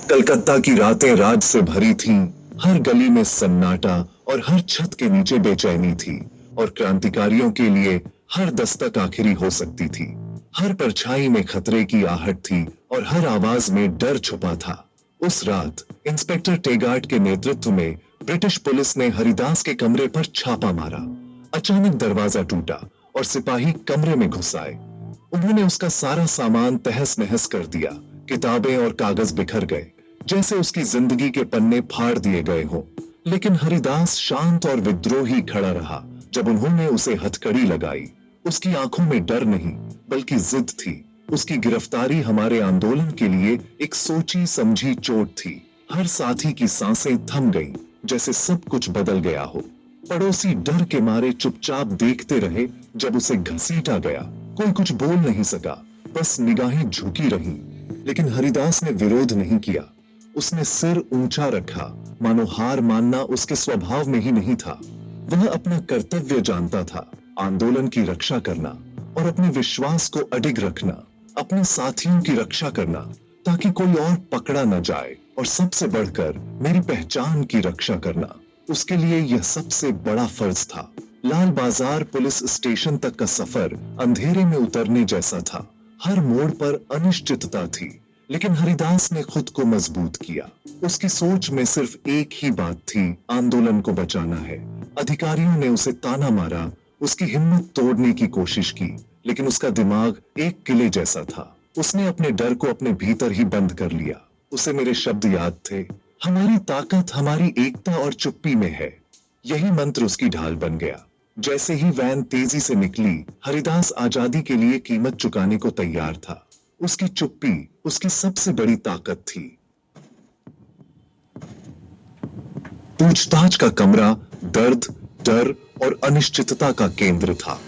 कलकत्ता की रातें राज से भरी थीं, हर गली में सन्नाटा और हर छत के नीचे बेचैनी थी, और क्रांतिकारियों के लिए हर दस्तक आखिरी हो सकती थी। हर परछाई में खतरे की आहट थी और हर आवाज में डर छुपा था। उस रात इंस्पेक्टर टेगार्ट के नेतृत्व में ब्रिटिश पुलिस ने हरिदास के कमरे पर छापा मारा। अचानक दरवाजा टूटा और सिपाही कमरे में घुस आए। उन्होंने उसका सारा सामान तहस नहस कर दिया। किताबें और कागज बिखर गए, जैसे उसकी जिंदगी के पन्ने फाड़ दिए गए हों। लेकिन हरिदास शांत और विद्रोही खड़ा रहा। जब उन्होंने उसे हथकड़ी लगाई, उसकी आंखों में डर नहीं बल्कि जिद थी। उसकी गिरफ्तारी हमारे आंदोलन के लिए एक सोची समझी चोट थी। हर साथी की सांसें थम गईं, जैसे सब कुछ बदल गया हो। पड़ोसी डर के मारे चुपचाप देखते रहे जब उसे घसीटा गया। कोई कुछ बोल नहीं सका, बस निगाहें झुकी रहीं। लेकिन हरिदास ने विरोध नहीं किया। उसने सिर ऊंचा रखा, मानो हार मानना उसके स्वभाव में ही नहीं था। वह अपना कर्तव्य जानता था, आंदोलन की रक्षा करना और अपने विश्वास को अडिग रखना, अपने साथियों की रक्षा करना ताकि कोई और पकड़ा न जाए, और सबसे बढ़कर मेरी पहचान की रक्षा करना। उसके लिए यह सबसे बड़ा फर्ज था। लाल बाजार पुलिस स्टेशन तक का सफर अंधेरे में उतरने जैसा था। हर मोड़ पर अनिश्चितता थी, लेकिन हरिदास ने खुद को मजबूत किया। उसकी सोच में सिर्फ एक ही बात थी, आंदोलन को बचाना है। अधिकारियों ने उसे ताना मारा, उसकी हिम्मत तोड़ने की कोशिश की, लेकिन उसका दिमाग एक किले जैसा था। उसने अपने डर को अपने भीतर ही बंद कर लिया। उसे मेरे शब्द याद थे, हमारी ताकत हमारी एकता और चुप्पी में है। यही मंत्र उसकी ढाल बन गया। जैसे ही वैन तेजी से निकली, हरिदास आजादी के लिए कीमत चुकाने को तैयार था। उसकी चुप्पी उसकी सबसे बड़ी ताकत थी। पूछताछ का कमरा दर्द, डर और अनिश्चितता का केंद्र था।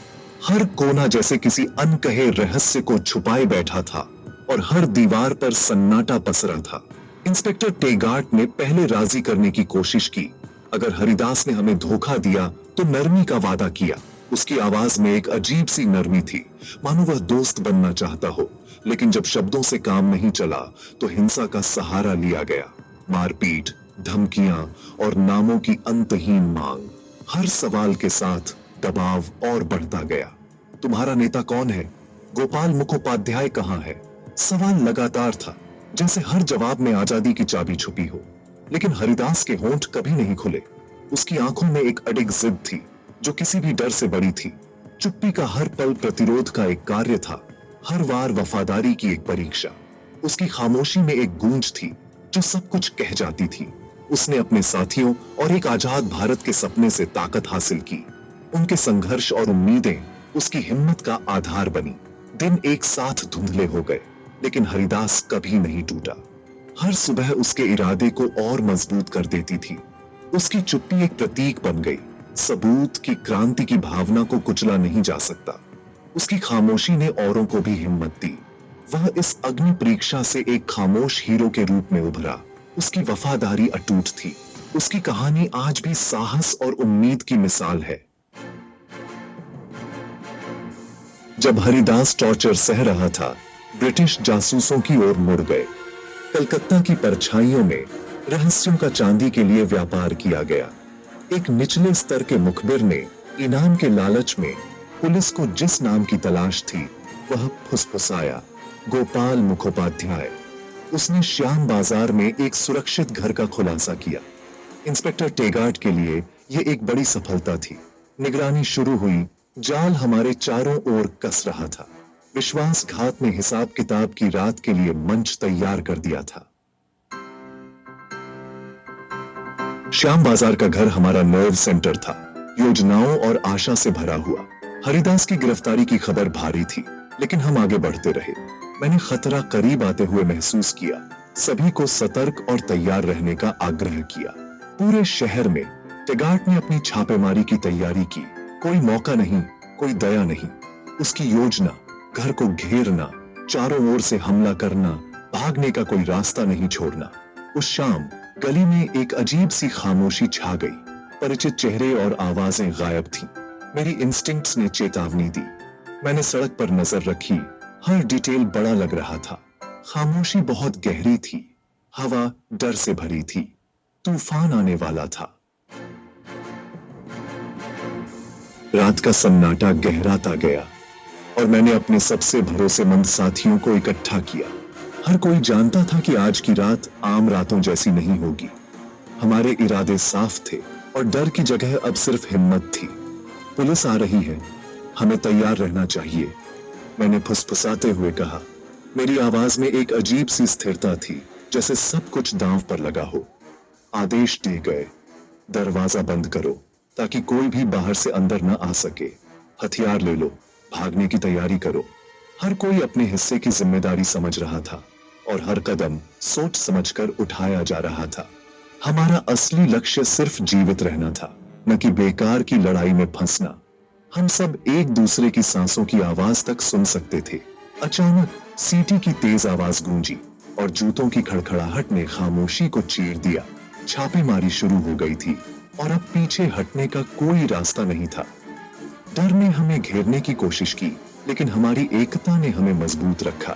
हर कोना जैसे किसी अनकहे रहस्य को छुपाए बैठा था, और हर दीवार पर सन्नाटा पसरा था। इंस्पेक्टर टेगार्ट ने पहले राजी करने की कोशिश की। अगर हरिदास ने हमें धोखा दिया तो नरमी का वादा किया। उसकी आवाज में एक अजीब सी नरमी थी, मानो वह दोस्त बनना चाहता हो। लेकिन जब शब्दों से काम नहीं चला तो हिंसा का सहारा लिया गया। मारपीट, धमकियां और नामों की अंतहीन मांग। हर सवाल के साथ दबाव और बढ़ता गया। तुम्हारा नेता कौन है? गोपाल मुखोपाध्याय कहां है? सवाल लगातार था, जैसे हर जवाब में आजादी की चाबी छुपी हो। लेकिन हरिदास के होंठ कभी नहीं खुले। उसकी आंखों में एक अडिग जिद थी, जो किसी भी डर से बड़ी थी। चुप्पी का हर पल प्रतिरोध का एक कार्य था, हर वार वफादारी की एक परीक्षा। उसकी खामोशी में एक गूंज थी, जो सब कुछ कह जाती थी। उसने अपने साथियों और एक आजाद भारत के सपने से ताकत हासिल की। उनके संघर्ष और उम्मीदें उसकी हिम्मत का आधार बनी। दिन एक साथ धुंधले हो गए, लेकिन हरिदास कभी नहीं टूटा। हर सुबह उसके इरादे को और मजबूत कर देती थी। उसकी चुप्पी एक प्रतीक बन गई, सबूत की क्रांति की भावना को कुचला नहीं जा सकता। उसकी खामोशी ने औरों को भी हिम्मत दी। वह इस अग्नि परीक्षा से एक खामोश हीरो के रूप में उभरा। उसकी वफादारी अटूट थी। उसकी कहानी आज भी साहस और उम्मीद की मिसाल है। जब हरिदास टॉर्चर सह रहा था, ब्रिटिश जासूसों की ओर मुड़ गए। कलकत्ता की परछाइयों में रहस्यों का चांदी के लिए व्यापार किया गया। एक निचले स्तर के मुखबिर ने इनाम के लालच में पुलिस को जिस नाम की तलाश थी, वह फुसफुसाया, गोपाल मुखोपाध्याय। उसने श्याम बाजार में एक सुरक्षित घर का खुलासा किया। इंस्पेक्टर टेगार्ट के लिए यह एक बड़ी सफलता थी। निगरानी शुरू हुई, जाल हमारे चारों ओर कस रहा था। विश्वासघात ने हिसाब किताब की रात के लिए मंच तैयार कर दिया था। श्याम बाजार का घर हमारा नर्व सेंटर था, योजनाओं और आशा से भरा हुआ। हरिदास की गिरफ्तारी की खबर भारी थी, लेकिन हम आगे बढ़ते रहे। मैंने खतरा करीब आते हुए महसूस किया। सभी को सतर्क और तैयार रहने का आग्रह किया। पूरे शहर में टेगार्ट ने अपनी छापेमारी की तैयारी की। कोई मौका नहीं, कोई दया नहीं। उसकी योजना, घर को घेरना, चारों ओर से हमला करना, भागने का कोई रास्ता नहीं छोड़ना। उस शाम गली में एक अजीब सी खामोशी छा गई। परिचित चेहरे और आवाजें गायब थीं। मेरी इंस्टिंक्ट्स ने चेतावनी दी। मैंने सड़क पर नजर रखी। हर डिटेल बड़ा लग रहा था। खामोशी बहुत गहरी थी। हवा डर से भरी थी। तूफान आने वाला था। रात का सन्नाटा गहराता गया और मैंने अपने सबसे भरोसेमंद साथियों को इकट्ठा किया। हर कोई जानता था कि आज की रात आम रातों जैसी नहीं होगी। हमारे इरादे साफ थे और डर की जगह अब सिर्फ हिम्मत थी। पुलिस आ रही है, हमें तैयार रहना चाहिए, मैंने फुसफुसाते हुए कहा। मेरी आवाज में एक अजीब सी स्थिरता थी, जैसे सब कुछ दांव पर लगा हो। आदेश दिए गए, दरवाजा बंद करो ताकि कोई भी बाहर से अंदर न आ सके। हथियार ले लो, भागने की तैयारी करो। हर कोई अपने हिस्से की जिम्मेदारी समझ रहा था और हर कदम सोच समझकर उठाया जा रहा था। हमारा असली लक्ष्य सिर्फ जीवित रहना था, न कि बेकार की लड़ाई में फंसना। हम सब एक दूसरे की सांसों की आवाज तक सुन सकते थे। अचानक सीटी की तेज आवाज गूंजी और जूतों की खड़खड़ाहट ने खामोशी को चीर दिया। छापेमारी शुरू हो गई थी और अब पीछे हटने का कोई रास्ता नहीं था। डर ने हमें घेरने की कोशिश की, लेकिन हमारी एकता ने हमें मजबूत रखा।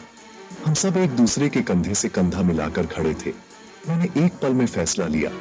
हम सब एक दूसरे के कंधे से कंधा मिलाकर खड़े थे। मैंने एक पल में फैसला लिया,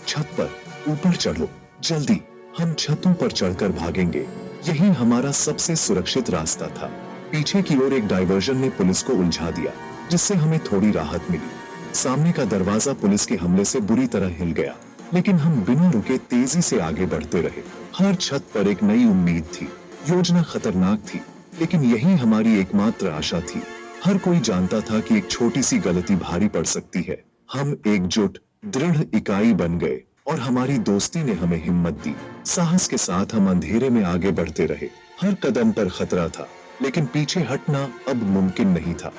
छत पर ऊपर चढ़ो, जल्दी, हम छतों पर चढ़कर भागेंगे। यही हमारा सबसे सुरक्षित रास्ता था। पीछे की ओर एक डायवर्जन ने पुलिस को उलझा दिया, जिससे हमें थोड़ी राहत मिली। सामने का दरवाजा पुलिस के हमले से बुरी तरह हिल गया, लेकिन हम बिना रुके तेजी से आगे बढ़ते रहे। हर छत पर एक नई उम्मीद थी। योजना खतरनाक थी, लेकिन यही हमारी एकमात्र आशा थी। हर कोई जानता था कि एक छोटी सी गलती भारी पड़ सकती है। हम एकजुट, दृढ़ इकाई बन गए और हमारी दोस्ती ने हमें हिम्मत दी। साहस के साथ हम अंधेरे में आगे बढ़ते रहे। हर कदम पर खतरा था, लेकिन पीछे हटना अब मुमकिन नहीं था।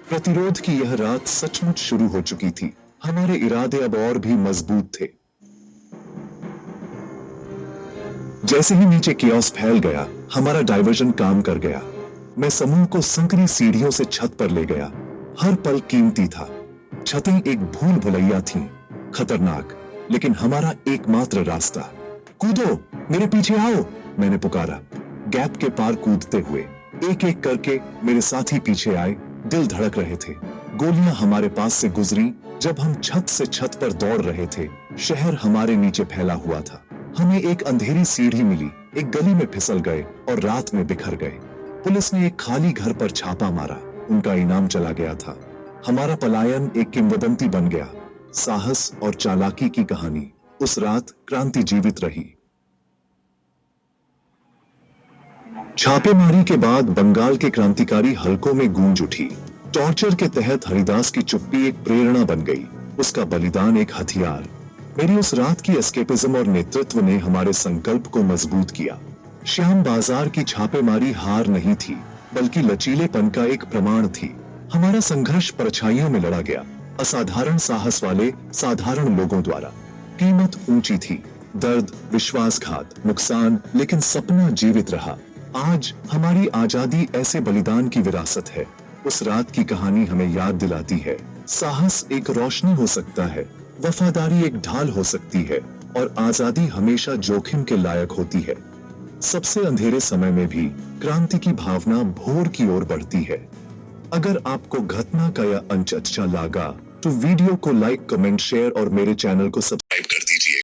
प्रतिरोध की यह रात सचमुच शुरू हो चुकी थी। हमारे इरादे अब और भी मजबूत थे। जैसे ही नीचे कियोस्क फैल गया, हमारा डायवर्जन काम कर गया। मैं समूह को संकरी सीढ़ियों से छत पर ले गया। हर पल कीमती था। छतें एक भूल भुलैया थीं, खतरनाक, लेकिन हमारा एकमात्र रास्ता। कूदो, मेरे पीछे आओ, मैंने पुकारा। गैप के पार कूदते हुए एक एक करके मेरे साथी पीछे आए। दिल धड़क रहे थे। गोलियां हमारे पास से गुजरी जब हम छत से छत पर दौड़ रहे थे। शहर हमारे नीचे फैला हुआ था। हमें एक अंधेरी सीढ़ी मिली, एक गली में फिसल गए और रात में बिखर गए। पुलिस ने एक खाली घर पर छापा मारा, उनका इनाम चला गया था। हमारा पलायन एक किंवदंती बन गया। साहस और चालाकी की कहानी। उस रात क्रांति जीवित रही। छापेमारी के बाद बंगाल के क्रांतिकारी हलकों में गूंज उठी। टॉर्चर के तहत हरिदास की चुप्पी एक प्रेरणा बन गई, उसका बलिदान एक हथियार। मेरी उस रात की एस्केपिज्म और नेतृत्व ने हमारे संकल्प को मजबूत किया। श्याम बाजार की छापेमारी हार नहीं थी, बल्कि लचीलेपन का एक प्रमाण थी। हमारा संघर्ष परछाइयों में लड़ा गया, असाधारण साहस वाले साधारण लोगों द्वारा। कीमत ऊंची थी, दर्द, विश्वासघात, नुकसान, लेकिन सपना जीवित रहा। आज हमारी आजादी ऐसे बलिदान की विरासत है। उस रात की कहानी हमें याद दिलाती है, साहस एक रोशनी हो सकता है, वफादारी एक ढाल हो सकती है और आजादी हमेशा जोखिम के लायक होती है। सबसे अंधेरे समय में भी क्रांति की भावना भोर की ओर बढ़ती है। अगर आपको घटना का यह अंश अच्छा लगा तो वीडियो को लाइक, कमेंट, शेयर और मेरे चैनल को सब्सक्राइब